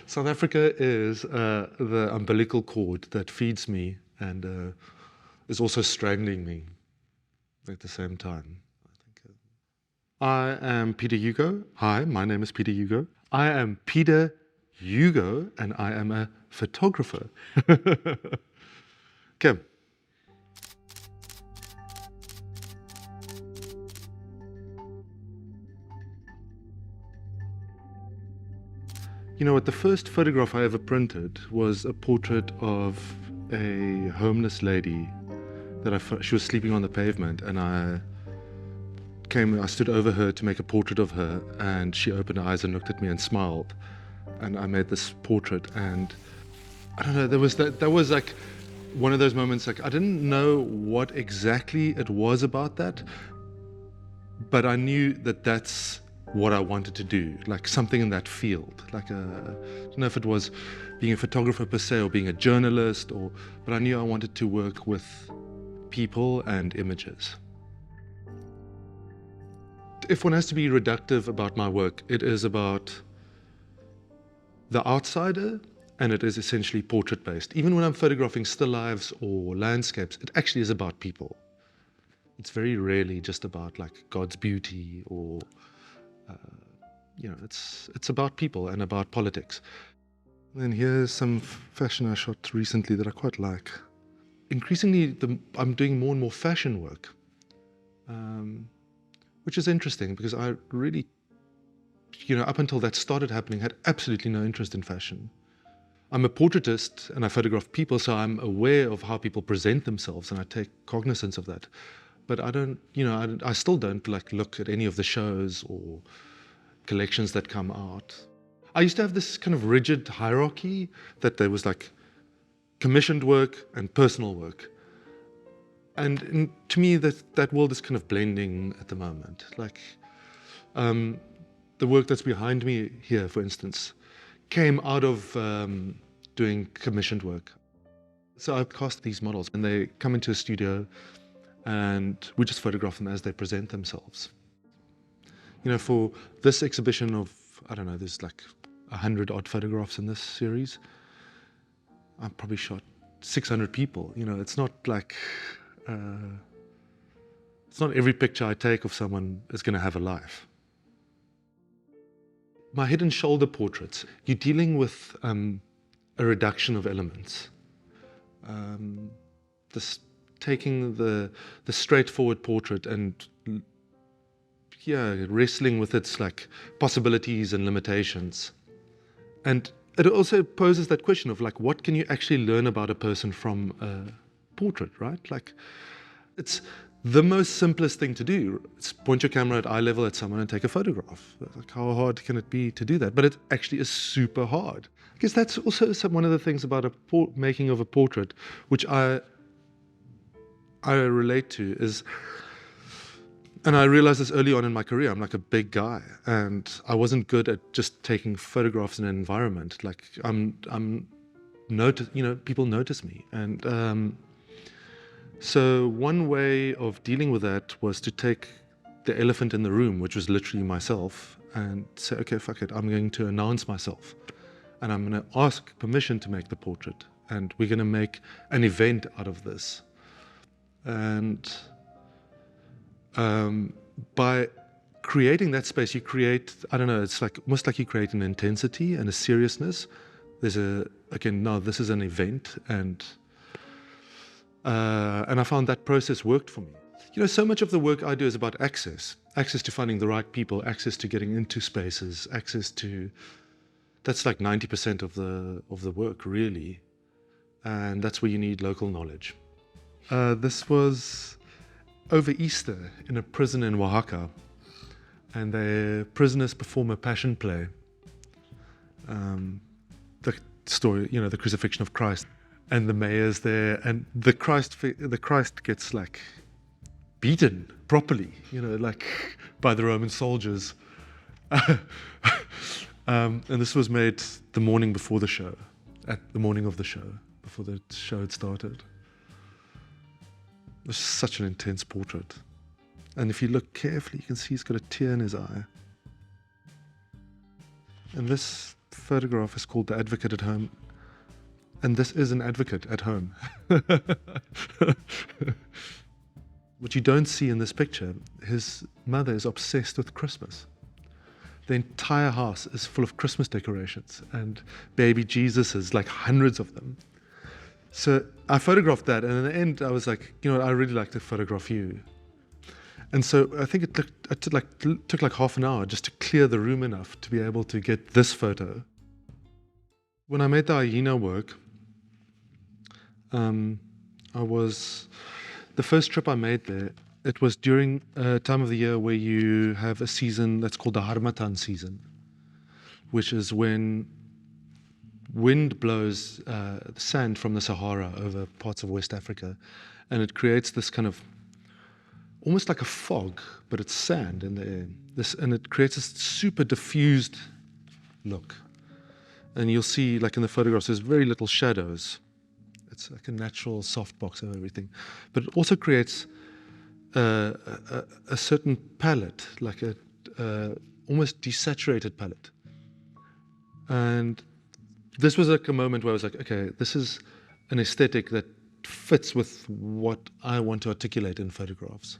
South Africa is the umbilical cord that feeds me and is also strangling me at the same time. I am Peter Hugo. Hi, my name is Peter Hugo. I am Peter Hugo and I am a photographer. Kim. You know what, the first photograph I ever printed was a portrait of a homeless lady she was sleeping on the pavement, and I stood over her to make a portrait of her, and she opened her eyes and looked at me and smiled, and I made this portrait. And I don't know, that was like one of those moments, like I didn't know what exactly it was about that, but I knew that that's what I wanted to do, like something in that field. I don't know if it was being a photographer per se or being a journalist, but I knew I wanted to work with people and images. If one has to be reductive about my work, it is about the outsider, and it is essentially portrait-based. Even when I'm photographing still lives or landscapes, it actually is about people. It's very rarely just about like God's beauty or it's about people and about politics. And here's some fashion I shot recently that I quite like. Increasingly, I'm doing more and more fashion work, which is interesting because I really, up until that started happening, had absolutely no interest in fashion. I'm a portraitist and I photograph people, so I'm aware of how people present themselves and I take cognizance of that. But I don't, I still don't like look at any of the shows or collections that come out. I used to have this kind of rigid hierarchy that there was like commissioned work and personal work. And to me, that world is kind of blending at the moment. Like the work that's behind me here, for instance, came out of doing commissioned work. So I cast these models and they come into a studio and we just photograph them as they present themselves. For this exhibition of, I don't know, there's like 100 odd photographs in this series. I probably shot 600 people. It's not like, it's not every picture I take of someone is going to have a life. My head and shoulder portraits, you're dealing with a reduction of elements. Taking the straightforward portrait and wrestling with its like possibilities and limitations. And it also poses that question of like, what can you actually learn about a person from a portrait, right? Like, it's the most simplest thing to do. It's point your camera at eye level at someone and take a photograph. Like, how hard can it be to do that? But it actually is super hard. I guess that's also one of the things about making of a portrait, which I relate to is, and I realized this early on in my career, I'm like a big guy and I wasn't good at just taking photographs in an environment. Like people notice me. And so one way of dealing with that was to take the elephant in the room, which was literally myself, and say, okay, fuck it, I'm going to announce myself. And I'm going to ask permission to make the portrait. And we're going to make an event out of this. And by creating that space, you create, I don't know, it's like almost like you create an intensity and a seriousness. Now this is an event, and I found that process worked for me. So much of the work I do is about access to finding the right people, access to getting into spaces, that's like 90% of the work, really. And that's where you need local knowledge. This was over Easter in a prison in Oaxaca, and the prisoners perform a passion play. The story, the crucifixion of Christ, and the mayor's there, and the Christ gets like beaten properly, like by the Roman soldiers. And this was made the morning before the show, before the show had started. It was such an intense portrait. And if you look carefully, you can see he's got a tear in his eye. And this photograph is called The Advocate at Home. And this is an advocate at home. What you don't see in this picture, his mother is obsessed with Christmas. The entire house is full of Christmas decorations and baby Jesuses, like hundreds of them. So I photographed that, and in the end I was like, you know what, I really like to photograph you. And so I think it took like half an hour just to clear the room enough to be able to get this photo. When I made the hyena work, the first trip I made there, it was during a time of the year where you have a season that's called the Harmattan season, which is when wind blows sand from the Sahara over parts of West Africa, and it creates this kind of almost like a fog, but it's sand in the air. And it creates this super diffused look. And you'll see, like in the photographs, there's very little shadows. It's like a natural softbox of everything. But it also creates a certain palette, like a almost desaturated palette. And this was like a moment where I was like, okay, this is an aesthetic that fits with what I want to articulate in photographs.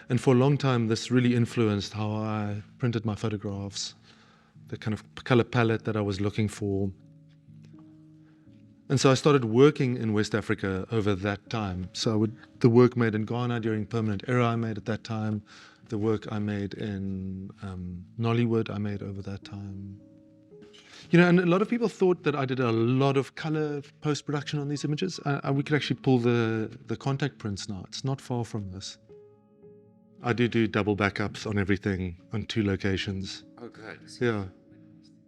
And for a long time, this really influenced how I printed my photographs, the kind of color palette that I was looking for. And so I started working in West Africa over that time. So the work made in Ghana during Permanent Era I made at that time, the work I made in Nollywood I made over that time. You know, and a lot of people thought that I did a lot of color post-production on these images. We could actually pull the contact prints now. It's not far from this. I do double backups on everything on 2 locations. Oh, good. Yeah.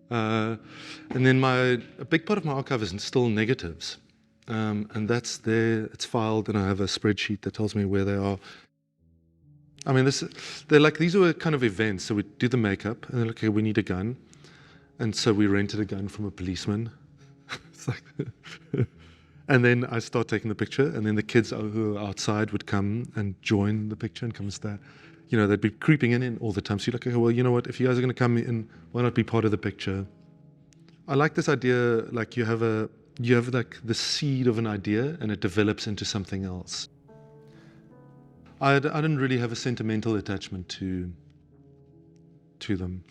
And then a big part of my archive is still negatives. And that's there, it's filed, and I have a spreadsheet that tells me where they are. I mean, these were kind of events. So we do the makeup, and then, okay, we need a gun. And so we rented a gun from a policeman. It's like and then I start taking the picture, and then the kids who are outside would come and join the picture and come and start. You know, they'd be creeping in all the time. So you're like, okay, well, you know what? If you guys are going to come in, why not be part of the picture? I like this idea, like you have like the seed of an idea, and it develops into something else. I didn't really have a sentimental attachment to them.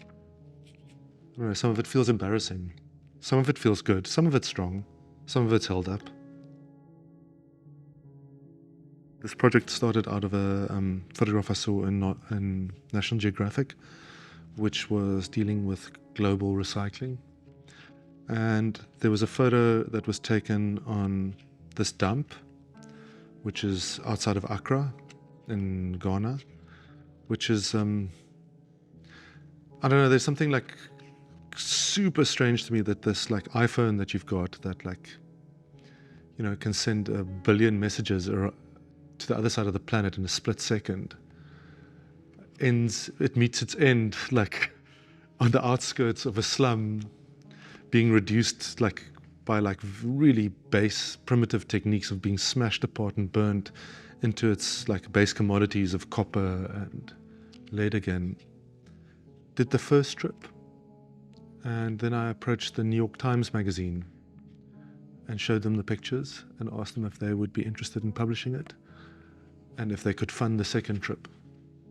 I don't know, some of it feels embarrassing. Some of it feels good. Some of it's strong. Some of it's held up. This project started out of a photograph I saw in National Geographic, which was dealing with global recycling. And there was a photo that was taken on this dump, which is outside of Accra in Ghana, which is, I don't know, there's something like super strange to me that this like iPhone that you've got that like, you know, can send 1 billion messages to the other side of the planet in a split second, it meets its end like on the outskirts of a slum, being reduced like by like really base primitive techniques of being smashed apart and burnt into its like base commodities of copper and lead again. Did the first trip. And then I approached the New York Times magazine and showed them the pictures and asked them if they would be interested in publishing it and if they could fund the second trip,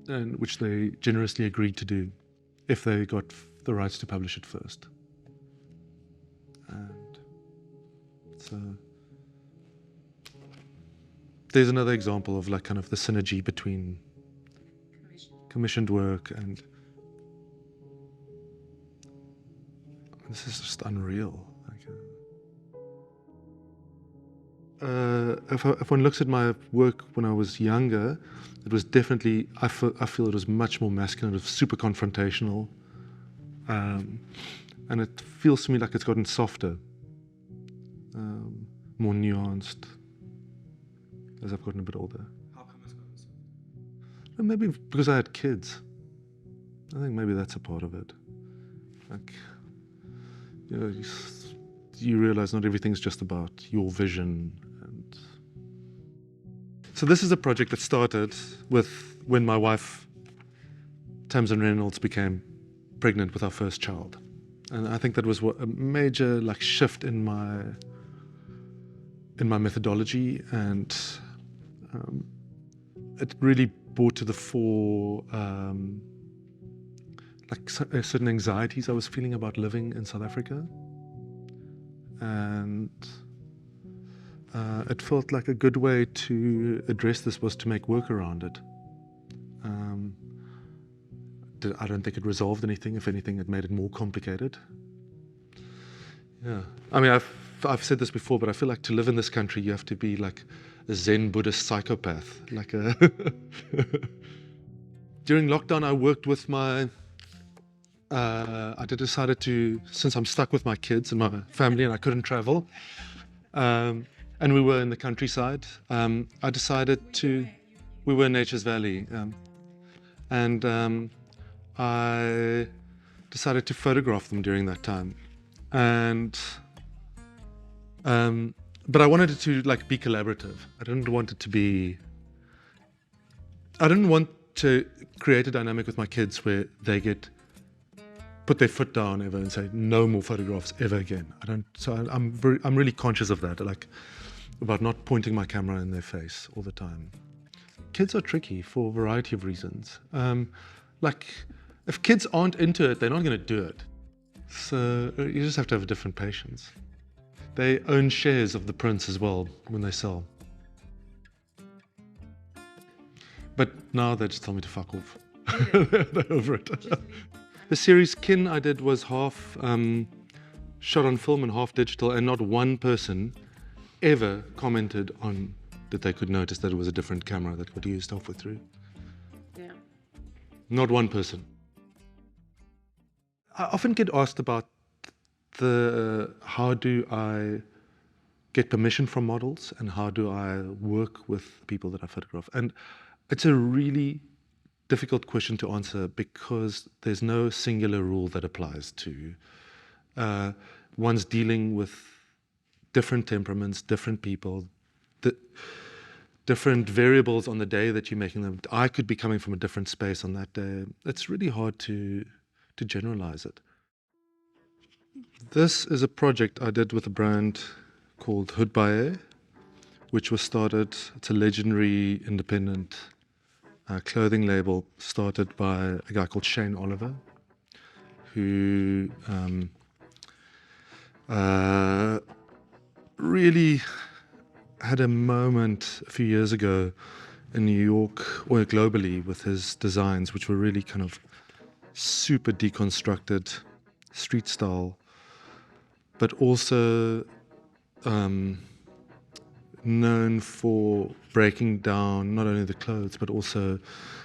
and which they generously agreed to do if they got the rights to publish it first. And so there's another example of like kind of the synergy between commissioned work and this is just unreal. If one looks at my work when I was younger, it was definitely, I feel it was much more masculine. It was super confrontational. And it feels to me like it's gotten softer, more nuanced as I've gotten a bit older. How come it's gotten so? Maybe because I had kids. I think maybe that's a part of it. Like, you know, you realize not everything's just about your vision. And so this is a project that started with when my wife, Tamsin Reynolds, became pregnant with our first child. And I think that was a major like shift in my methodology, and it really brought to the fore like certain anxieties I was feeling about living in South Africa, and it felt like a good way to address this was to make work around it. I don't think it resolved anything. If anything, it made it more complicated. Yeah, I mean, I've said this before, but I feel like to live in this country, you have to be like a Zen Buddhist psychopath. Like a during lockdown, I worked with my. I decided to, since I'm stuck with my kids and my family, and I couldn't travel, and we were in the countryside. I decided to. We were in Nature's Valley, and I decided to photograph them during that time. And but I wanted it to like be collaborative. I didn't want to create a dynamic with my kids where they put their foot down ever and say no more photographs ever again. I'm really conscious of that, like about not pointing my camera in their face all the time. Kids are tricky for a variety of reasons. Like if kids aren't into it, they're not going to do it. So you just have to have a different patience. They own shares of the prints as well when they sell. But now they just tell me to fuck off. They're over it. The series Kin I did was half shot on film and half digital, and not one person ever commented on that they could notice that it was a different camera that got used halfway through. Yeah. Not one person. I often get asked about how do I get permission from models and how do I work with people that I photograph. And it's a really difficult question to answer because there's no singular rule that applies to. One's dealing with different temperaments, different people, different variables on the day that you're making them. I could be coming from a different space on that day. It's really hard to generalize it. This is a project I did with a brand called Hood by Air, which was started, it's a legendary independent clothing label started by a guy called Shane Oliver, who really had a moment a few years ago in New York, or globally, with his designs, which were really kind of super deconstructed, street style, but also known for breaking down not only the clothes, but also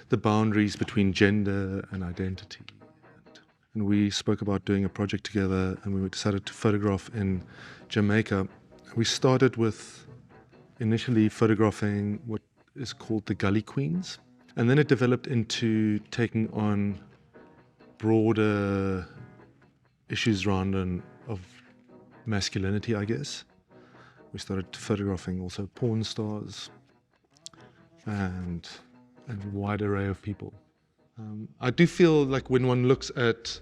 the boundaries between gender and identity. And we spoke about doing a project together, and we decided to photograph in Jamaica. We started with initially photographing what is called the Gully Queens, and then it developed into taking on broader issues around of masculinity, I guess. We started photographing also porn stars and a wide array of people. I do feel like when one looks at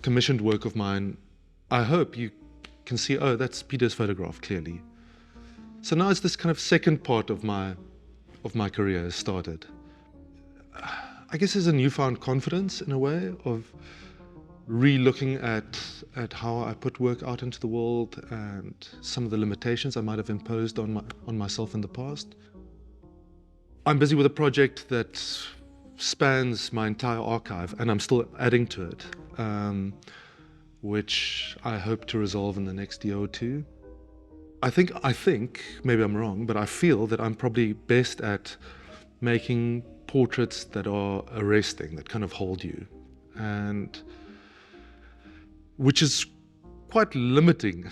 commissioned work of mine, I hope you can see, oh, that's Peter's photograph, clearly. So now it's this kind of second part of my career has started. I guess there's a newfound confidence in a way of re-looking at how I put work out into the world and some of the limitations I might have imposed on myself in the past. I'm busy with a project that spans my entire archive, and I'm still adding to it, which I hope to resolve in the next year or two. I think, maybe I'm wrong, but I feel that I'm probably best at making portraits that are arresting, that kind of hold you, and which is quite limiting.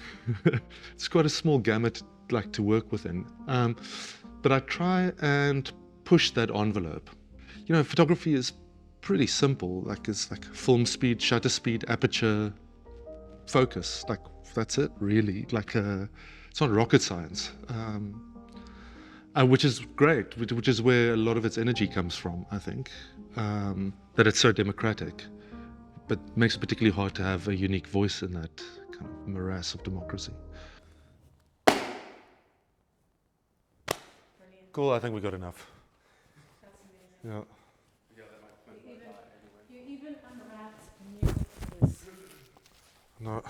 It's quite a small gamut like to work within. But I try and push that envelope. You know, photography is pretty simple. Like it's like film speed, shutter speed, aperture, focus. Like that's it, really. Like it's not rocket science, which is great. Which is where a lot of its energy comes from. I think that it's so democratic. but makes it particularly hard to have a unique voice in that kind of morass of democracy. Cool, I think we got enough. That's amazing. Yeah. You even unwrapped music for this. No.